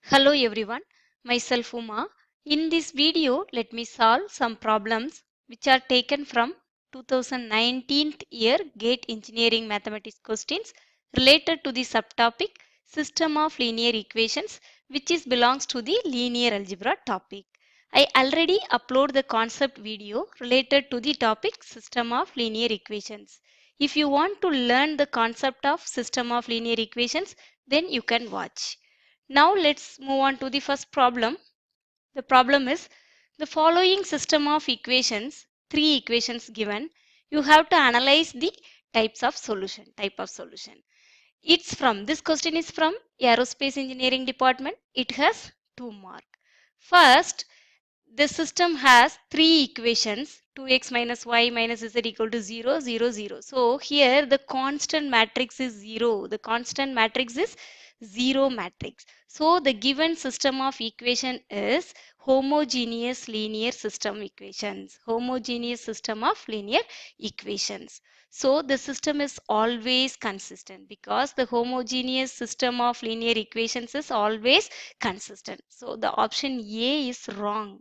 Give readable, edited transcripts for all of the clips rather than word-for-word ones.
Hello everyone, myself Uma. In this video, let me solve some problems which are taken from 2019 year GATE Engineering Mathematics questions related to the subtopic System of Linear Equations, which belongs to the linear algebra topic. I already upload the concept video related to the topic System of Linear Equations. If you want to learn the concept of System of Linear Equations, then you can watch. Now let's move on to the first problem. The problem is the following system of equations, three equations given. You have to analyze the type of solution. It's from, this question is from Aerospace Engineering Department. It has 2 mark. First, the system has three equations 2x minus y minus z equal to 0, 0, 0. So here the constant matrix is 0. The constant matrix is 0 matrix. So the given system of equation is homogeneous linear system equations. Homogeneous system of linear equations. So the system is always consistent because the homogeneous system of linear equations is always consistent. So the option A is wrong.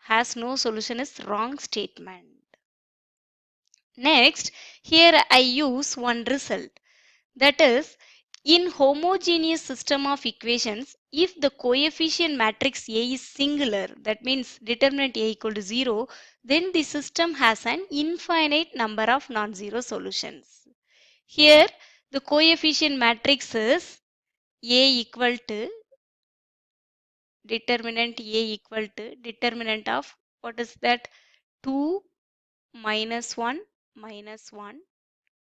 Has no solution is wrong statement. Next, here I use one result. That is, in homogeneous system of equations, if the coefficient matrix A is singular, that means determinant A equal to 0, then the system has an infinite number of non-zero solutions. Here, the coefficient matrix is A equal to determinant A equal to determinant of, what is that, 2 minus 1 minus 1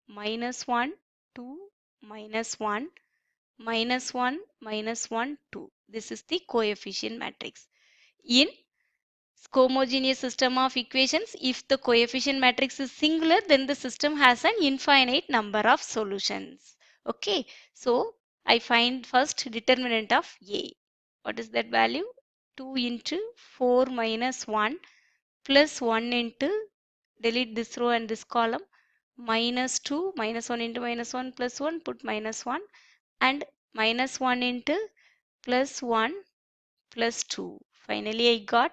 minus 1 2 minus 1 minus 1 minus 1 2. This is the coefficient matrix. In homogeneous system of equations, if the coefficient matrix is singular, then the system has an infinite number of solutions. Okay, so I find first determinant of A. What is that value? 2 into 4 minus 1 plus 1 into, delete this row and this column, minus 2 minus 1 into minus 1 plus 1, put minus 1, and minus 1 into plus 1 plus 2. Finally I got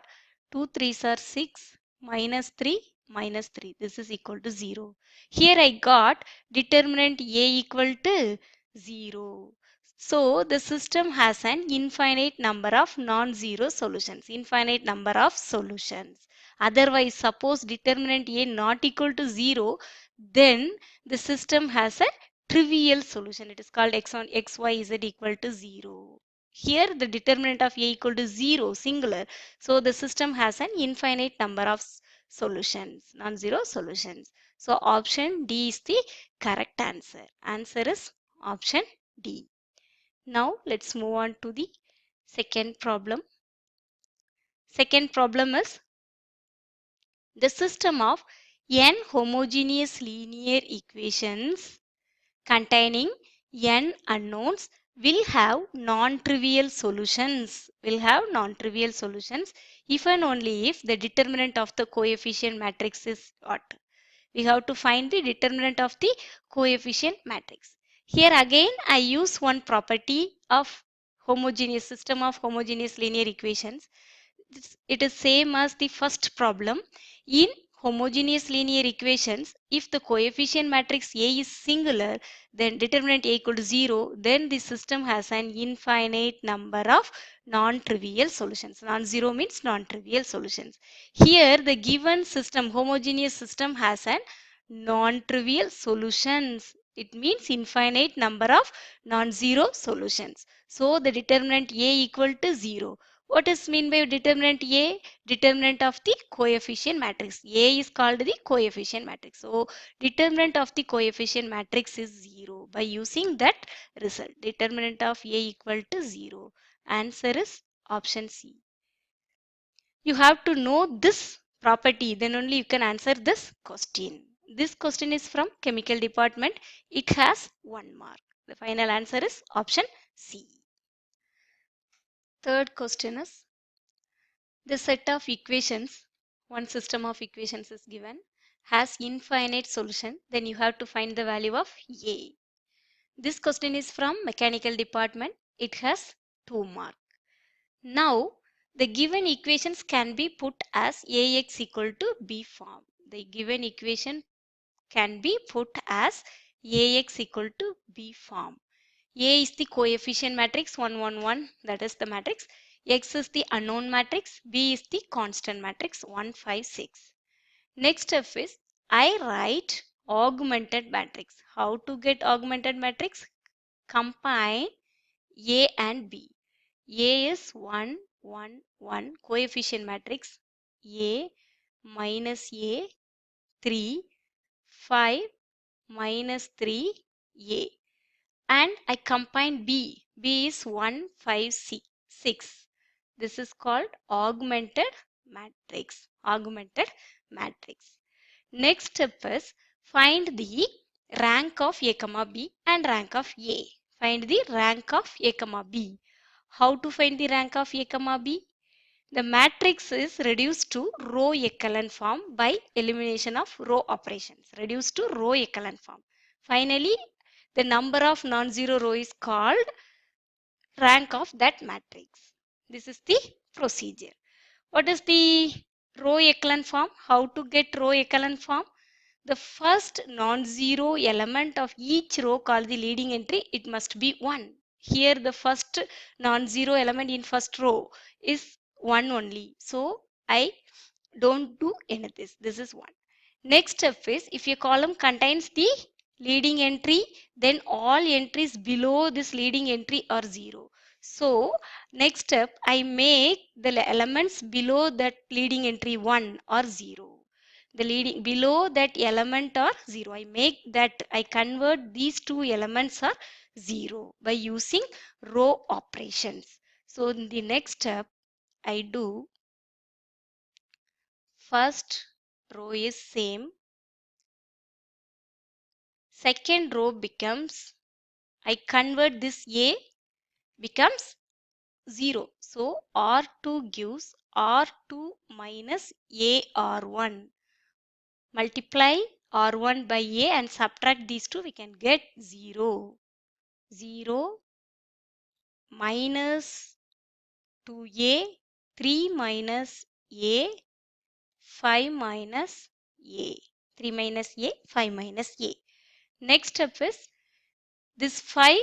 2 3s are 6 minus 3 minus 3. This is equal to 0. Here I got determinant A equal to 0. So the system has an infinite number of non-zero solutions. Infinite number of solutions. Otherwise, suppose determinant A not equal to 0, then the system has a trivial solution. It is called x1, x, y, z equal to 0. Here the determinant of A equal to 0, singular. So the system has an infinite number of solutions, non-zero solutions. So option D is the correct answer. Answer is option D. Now let's move on to the second problem. Second problem is the system of n homogeneous linear equations containing n unknowns will have non-trivial solutions. If and only if the determinant of the coefficient matrix is what? We have to find the determinant of the coefficient matrix. Here again I use one property of homogeneous system of homogeneous linear equations. It is same as the first problem. In homogeneous linear equations, if the coefficient matrix A is singular, then determinant A equal to 0, then the system has an infinite number of non-trivial solutions. Non-zero means non-trivial solutions. Here the given system, homogeneous system, has an non-trivial solutions. It means infinite number of non-zero solutions. So the determinant A equal to 0. What is mean by determinant A? Determinant of the coefficient matrix. A is called the coefficient matrix. So determinant of the coefficient matrix is 0 by using that result. Determinant of A equal to 0. Answer is option C. You have to know this property, then only you can answer this question. This question is from chemical department. It has 1 mark. The final answer is option C. Third question is the set of equations, one system of equations is given, has infinite solution. Then you have to find the value of A. This question is from mechanical department. It has 2 mark. Now, the given equations can be put as Ax equal to B form. The given equation can be put as Ax equal to B form. A is the coefficient matrix 1 1 1, that is the matrix. X is the unknown matrix. B is the constant matrix 1 5 6. Next step is I write augmented matrix. How to get augmented matrix? Combine A and B. A is 1 1 1 coefficient matrix. A minus A 3 5 minus 3 A. And I combine B. B is 1 5 6. This is called augmented matrix. Augmented matrix. Next step is find the rank of A comma B and rank of A. Find the rank of A comma B. How to find the rank of A comma B? The matrix is reduced to row echelon form by elimination of row operations. Reduced to row echelon form. Finally, the number of non-zero row is called rank of that matrix. This is the procedure. What is the row echelon form? How to get row echelon form? The first non-zero element of each row called the leading entry, it must be 1. Here the first non-zero element in first row is 1 only. So I don't do anything. This is 1. Next step is if your column contains the leading entry, then all entries below this leading entry are 0. So next step, I make the elements below that leading entry 1 or 0. The leading below that element are 0. I convert these two elements are 0 by using row operations. So in the next step, I do first row is same, second row becomes, I convert this A becomes 0. So R2 gives R2 minus AR1. Multiply R1 by A and subtract these two, we can get 0. 0 minus 2A, 3 minus A, 5 minus A. 3 minus A, 5 minus A. Next step is this 5,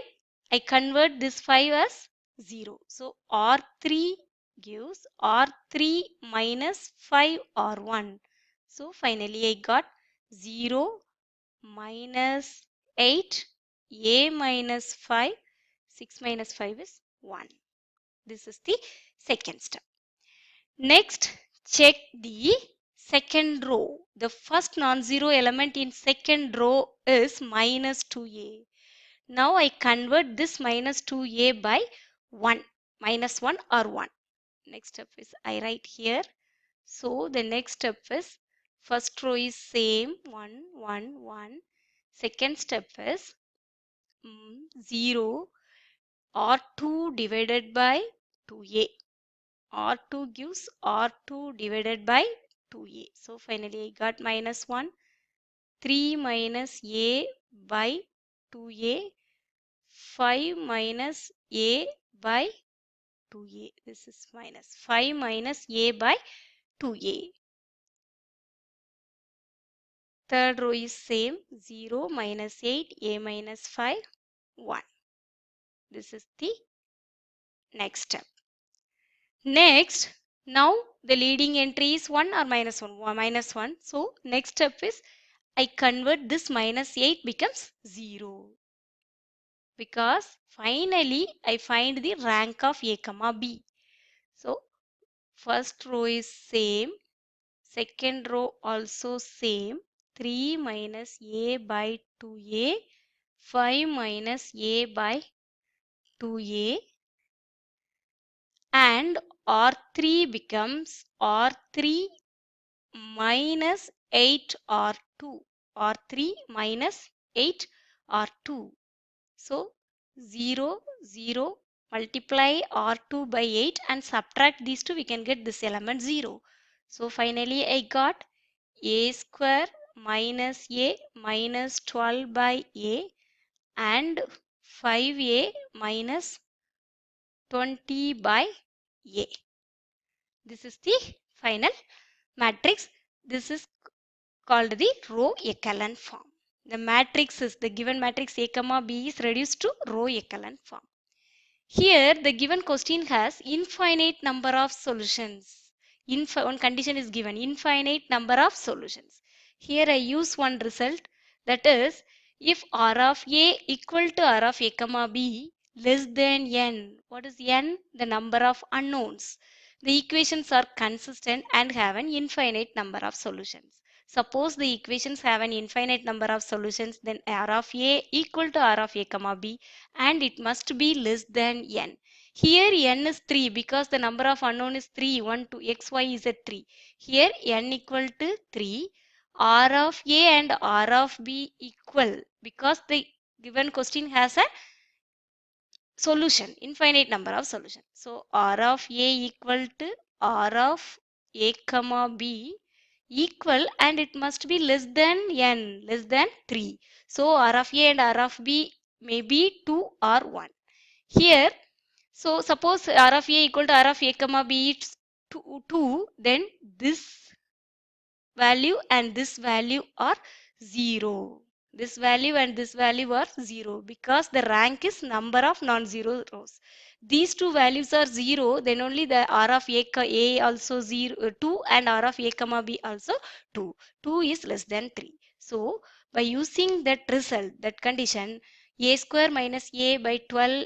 I convert this 5 as 0. So R3 gives R3 minus 5 R1. So finally I got 0 minus 8, A minus 5, 6 minus 5 is 1. This is the second step. Next, check the second row. The first non-zero element in second row is minus 2A. Now I convert this minus 2A by 1. Minus 1 or 1. Next step is I write here. So the next step is first row is same 1, 1, 1. Second step is 0 R2 divided by 2A. R2 gives R2 divided by 2A. So finally I got minus 1. 3 minus A by 2A. 5 minus A by 2A. This is minus 5 minus A by 2A. Third row is same 0 minus 8 A minus 5 1. This is the next step. Next, now the leading entry is 1 or minus 1? Minus 1. So next step is I convert this minus 8 becomes 0. Because finally I find the rank of A comma B. So first row is same. Second row also same. 3 minus A by 2A. 5 minus A by 2A. And R3 becomes R3 minus 8 R2. R3 minus 8 R2. So 0, 0, multiply R2 by 8 and subtract these two, we can get this element 0. So finally I got A square minus A minus 12 by A and 5A minus 20 by A. This is the final matrix. This is called the row echelon form. The matrix is the given matrix A comma B is reduced to row echelon form. Here the given question has infinite number of solutions. One condition is given, infinite number of solutions. Here I use one result, that is if R of A equal to R of A comma B less than n. What is n? The number of unknowns. The equations are consistent and have an infinite number of solutions. Suppose the equations have an infinite number of solutions, then R of A equal to R of A comma B, and it must be less than n. Here n is 3 because the number of unknown is 3, 1, 2, x, y is at 3. Here n equal to 3, R of A and R of B equal because the given question has a solution, infinite number of solutions. So R of A equal to R of A comma B equal, and it must be less than n, less than 3. So R of A and R of B may be 2 or 1. Here, so suppose R of A equal to R of A comma B is 2, then this value and this value are 0. This value and this value are 0 because the rank is number of non-zero rows. These two values are 0, then only the R of A also 0, 2 and R of A comma B also 2. 2 is less than 3. So by using that result, that condition, A square minus A by 12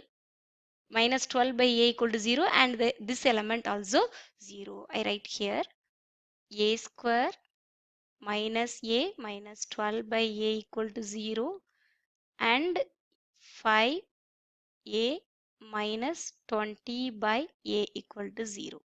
minus 12 by A equal to 0, and this element also 0. I write here A square minus A minus 12 by A equal to 0 and 5A minus 20 by A equal to 0.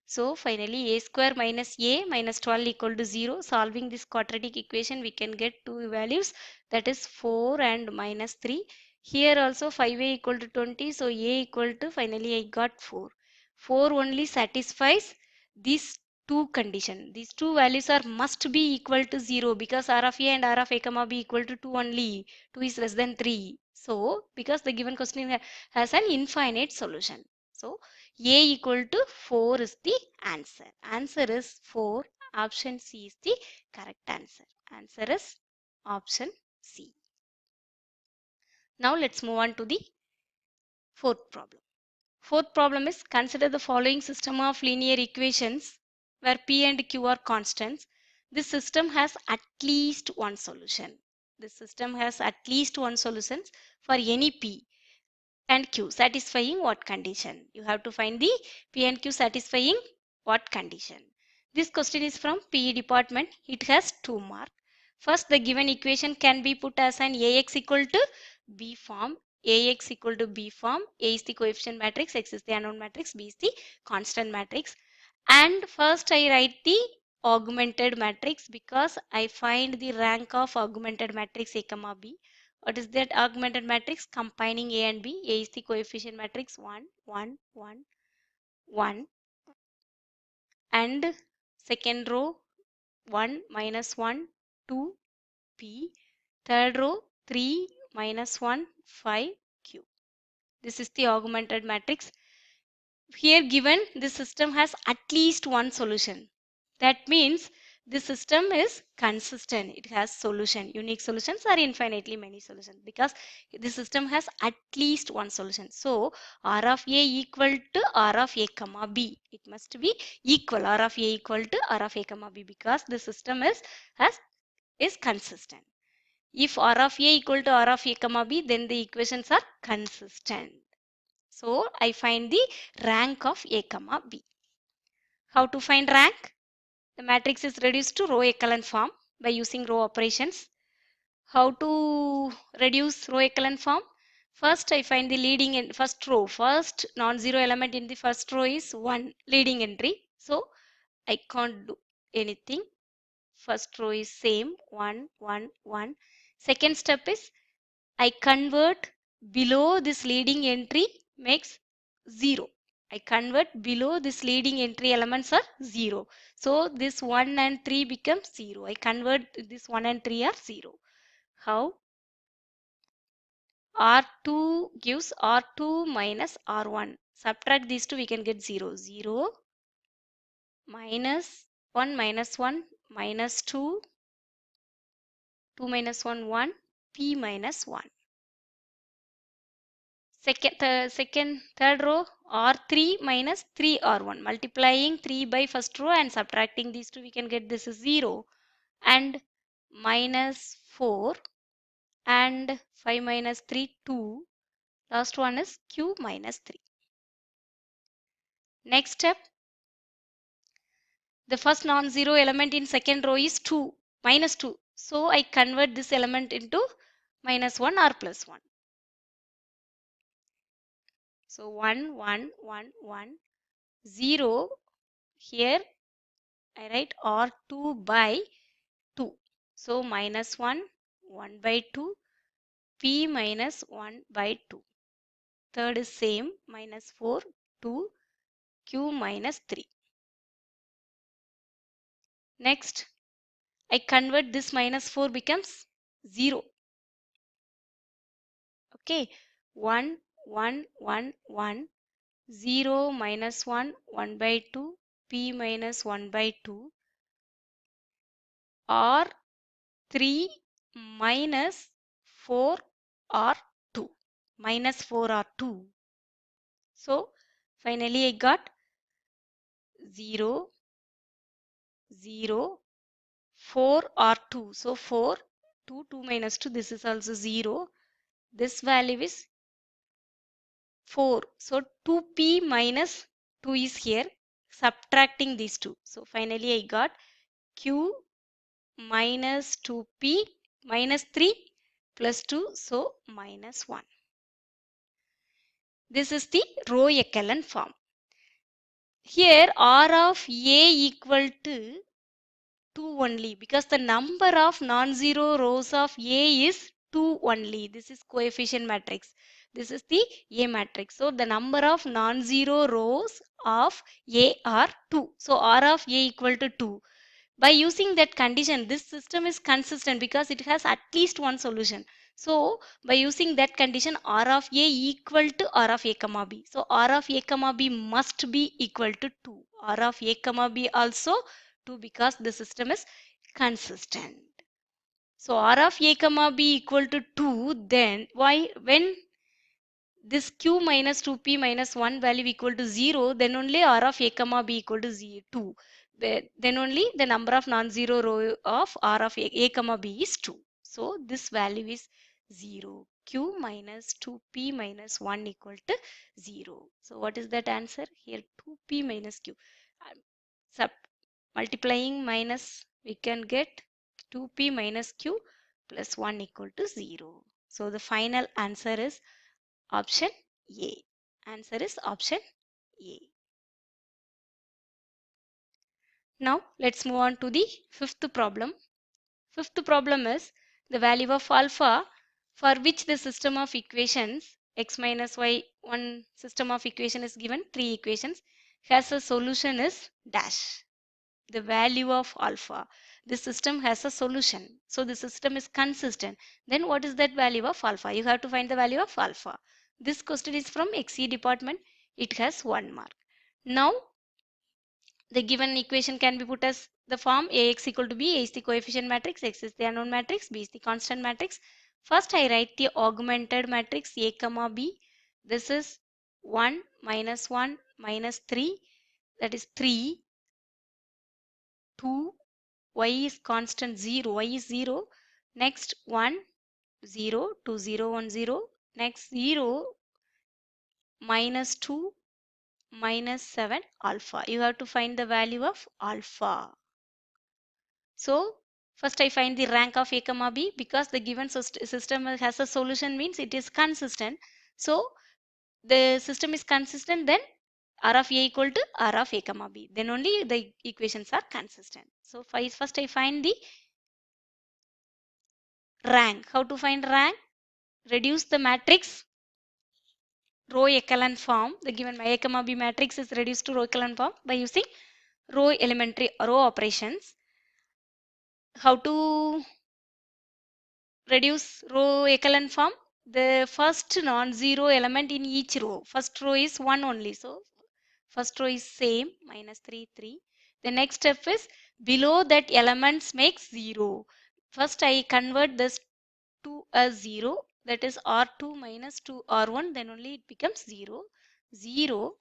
So finally A square minus A minus 12 equal to 0. Solving this quadratic equation, we can get two values, that is 4 and minus 3. Here also 5A equal to 20. So A equal to, finally I got 4. 4 only satisfies these two condition. These two values are must be equal to 0 because R of A and R of A comma B equal to 2 only. 2 is less than 3. So because the given question has an infinite solution. So A equal to 4 is the answer. Answer is 4. Option C is the correct answer. Answer is option C. Now let's move on to the fourth problem. Fourth problem is, consider the following system of linear equations where P and Q are constants. This system has at least one solution. This system has at least one solution for any P and Q satisfying what condition? You have to find the P and Q satisfying what condition. This question is from PE department. It has 2 marks. First, the given equation can be put as an AX equal to B form. AX equal to B form. A is the coefficient matrix, X is the unknown matrix, B is the constant matrix. And first I write the augmented matrix because I find the rank of augmented matrix A comma B. What is that augmented matrix? Combining A and B. A is the coefficient matrix 1, 1, 1, 1. And second row 1 minus 1, 2, P. Third row 3 minus 1, 5, Q. This is the augmented matrix. Here given the system has at least one solution. That means the system is consistent. It has solution, unique solutions or infinitely many solutions because the system has at least one solution. So R of A equal to R of A comma B. It must be equal. R of A equal to R of A comma B because the system is consistent. If R of A equal to R of A comma B, then the equations are consistent. So I find the rank of A comma B. How to find rank? The matrix is reduced to row echelon form by using row operations. How to reduce row echelon form? First I find the leading in first row. First non-zero element in the first row is 1, leading entry. So I can't do anything. First row is same, 1, 1, 1. Second step is I convert below this leading entry makes 0. I convert below this leading entry elements are 0. So this 1 and 3 becomes 0. I convert this 1 and 3 are 0. How? R2 gives R2 minus R1. Subtract these two, we can get 0. 0 minus 1 minus 1 minus 2. 2 minus 1 1. P minus 1. Third row R3 minus 3R1. Multiplying 3 by first row and subtracting these two, we can get this is 0 and minus 4 and 5 minus 3 2. Last one is Q minus 3. Next step, the first non-zero element in second row is 2 minus 2. So I convert this element into minus 1 or plus 1. So 1 1 1 1 0. Here I write R2 by 2. So minus 1 1 by 2 P minus 1 by 2. Third is same, minus 4 2 Q minus 3. Next I convert this minus 4 becomes 0. Okay, 1 1 1 1 0 minus 1 1 by 2 P minus 1 by 2 or 3 minus 4 or 2. Minus 4 or 2. So finally I got 0 0 4 or 2. So 4 2 2 minus 2, this is also 0. This value is 4. So 2p minus 2 is here. Subtracting these two. So finally I got q minus 2p minus 3 plus 2. So minus 1. This is the row echelon form. Here R of A equal to 2 only, because the number of non-zero rows of A is 2 only. This is coefficient matrix. This is the A matrix. So the number of non-zero rows of A are 2. So R of A equal to 2. By using that condition, this system is consistent because it has at least one solution. So by using that condition, R of A equal to R of A comma B. So R of A comma B must be equal to 2. R of A comma B also 2, because the system is consistent. So R of A comma B equal to 2, then when this q minus 2p minus 1 value equal to 0, then only R of A comma B equal to 2. Then only the number of non-zero row of R of A comma B is 2. So this value is 0. Q minus 2p minus 1 equal to 0. So what is that answer? Here 2p minus q. Sub multiplying minus, we can get 2p minus q plus 1 equal to 0. So the final answer is option A. Answer is option A. Now let's move on to the fifth problem. Fifth problem is the value of alpha for which the system of equations x minus y, one system of equation is given, 3 equations, has a solution is dash. The value of alpha. The system has a solution. So the system is consistent. Then what is that value of alpha? You have to find the value of alpha. This question is from XE department. It has 1 mark. Now the given equation can be put as the form Ax equal to B. A is the coefficient matrix, X is the unknown matrix, B is the constant matrix. First I write the augmented matrix A comma B. This is 1 minus 1 minus 3, that is 3, 2, y is constant 0, y is 0. Next 1 0 2 0 1 0. Next 0 minus 2 minus 7 alpha. You have to find the value of alpha. So first I find the rank of A comma B, because the given system has a solution means it is consistent. So the system is consistent, then R of A equal to R of A comma B. Then only the equations are consistent. So first I find the rank. How to find rank? Reduce the matrix row echelon form. The given A comma B matrix is reduced to row echelon form by using row elementary row operations. How to reduce row echelon form? the first non-zero element in each row. First row is 1 only. So first row is same, minus 3, 3. The next step is below that elements makes 0. First I convert this to a 0, that is R2 minus 2 R1, then only it becomes 0. 0,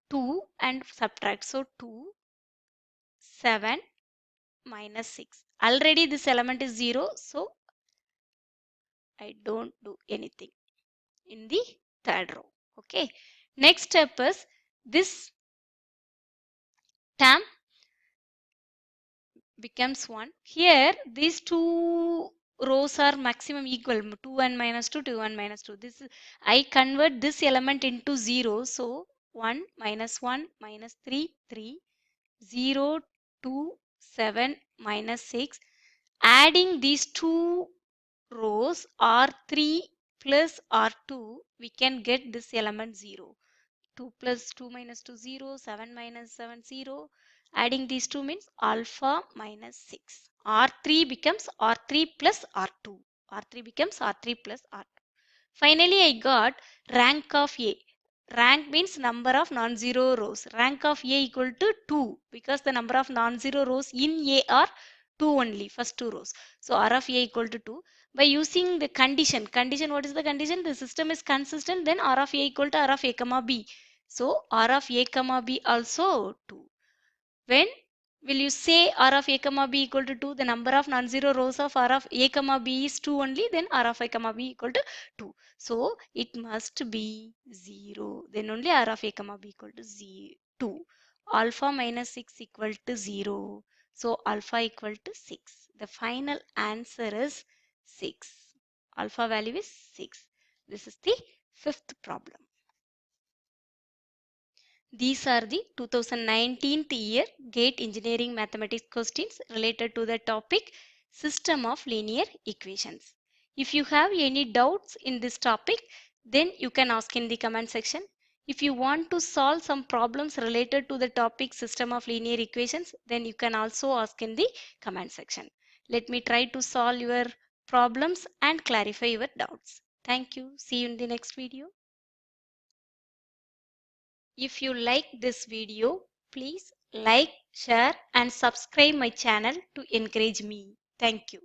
2 and subtract. So 2, 7 minus 6. Already this element is 0, so I don't do anything in the third row. Okay. Next step is this term becomes 1. Here these two rows are maximum equal, 2 and minus 2, 2 and minus 2. This is, I convert this element into 0. So 1 minus 1 minus 3, 3, 0, 2, 7 minus 6. Adding these two rows R3 plus R2, we can get this element 0. 2 plus 2 minus 2, 0, 7 minus 7, 0. Adding these two means alpha minus 6. R3 becomes R3 plus R2. R3 becomes R3 plus R2. Finally, I got rank of A. Rank means number of non-zero rows. Rank of A equal to 2 because the number of non-zero rows in A are 2 only, first two rows. So R of A equal to 2. By using the condition, what is the condition? The system is consistent, then R of A equal to R of A comma B. So R of A comma B also 2. When will you say R of A comma B equal to 2? The number of non-zero rows of R of A comma B is 2 only, then R of A comma B equal to 2. So it must be 0. Then only R of A comma B equal to 2. Alpha minus 6 equal to 0. So alpha equal to 6. The final answer is 6. Alpha value is 6. This is the fifth problem. These are the 2019 year GATE Engineering Mathematics questions related to the topic System of Linear Equations. If you have any doubts in this topic, then you can ask in the comment section. If you want to solve some problems related to the topic System of Linear Equations, then you can also ask in the comment section. Let me try to solve your problems and clarify your doubts. Thank you. See you in the next video. If you like this video, please like, share and subscribe my channel to encourage me. Thank you.